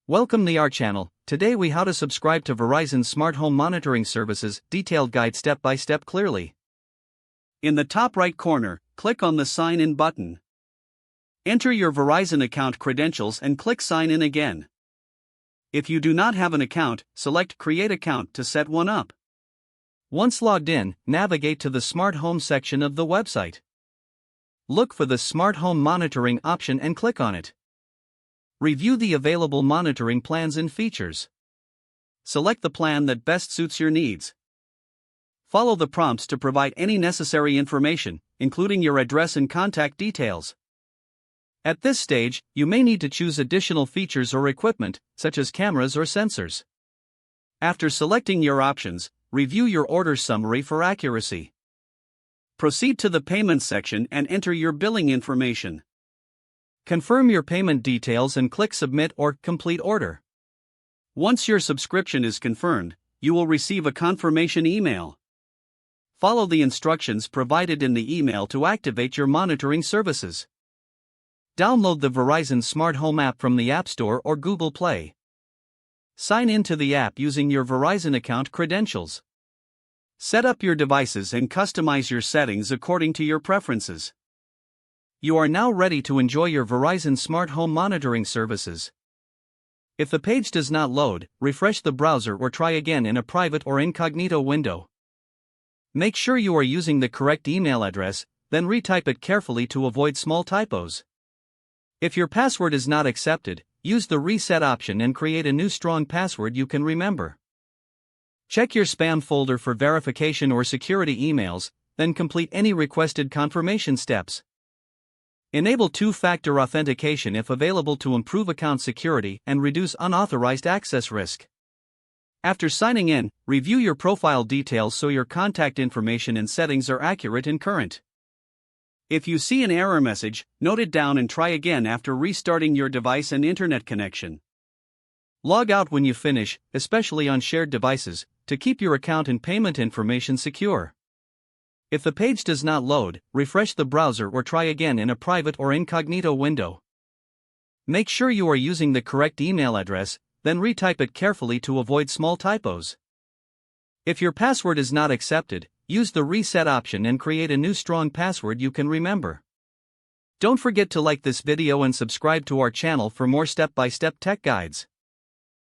Welcome to our channel. Today we how to subscribe to Verizon Smart Home monitoring services, detailed guide step by step clearly. In the top right corner, click on the Sign In button. Enter your Verizon account credentials and click Sign In again. If you do not have an account, select Create Account to set one up. Once logged in, navigate to the Smart Home section of the website. Look for the Smart Home Monitoring option and click on it. Review the available monitoring plans and features. Select the plan that best suits your needs. Follow the prompts to provide any necessary information, including your address and contact details. At this stage, you may need to choose additional features or equipment, such as cameras or sensors. After selecting your options, review your order summary for accuracy. Proceed to the payment section and enter your billing information. Confirm your payment details and click Submit or Complete Order. Once your subscription is confirmed, you will receive a confirmation email. Follow the instructions provided in the email to activate your monitoring services. Download the Verizon Smart Home app from the App Store or Google Play. Sign in to the app using your Verizon account credentials. Set up your devices and customize your settings according to your preferences. You are now ready to enjoy your Verizon Smart Home monitoring services. If the page does not load, refresh the browser or try again in a private or incognito window. Make sure you are using the correct email address, then retype it carefully to avoid small typos. If your password is not accepted, use the reset option and create a new strong password you can remember. Check your spam folder for verification or security emails, then complete any requested confirmation steps. Enable two-factor authentication if available to improve account security and reduce unauthorized access risk. After signing in, review your profile details so your contact information and settings are accurate and current. If you see an error message, note it down and try again after restarting your device and internet connection. Log out when you finish, especially on shared devices, to keep your account and payment information secure. If the page does not load, refresh the browser or try again in a private or incognito window. Make sure you are using the correct email address, then retype it carefully to avoid small typos. If your password is not accepted, use the reset option and create a new strong password you can remember. Don't forget to like this video and subscribe to our channel for more step-by-step tech guides.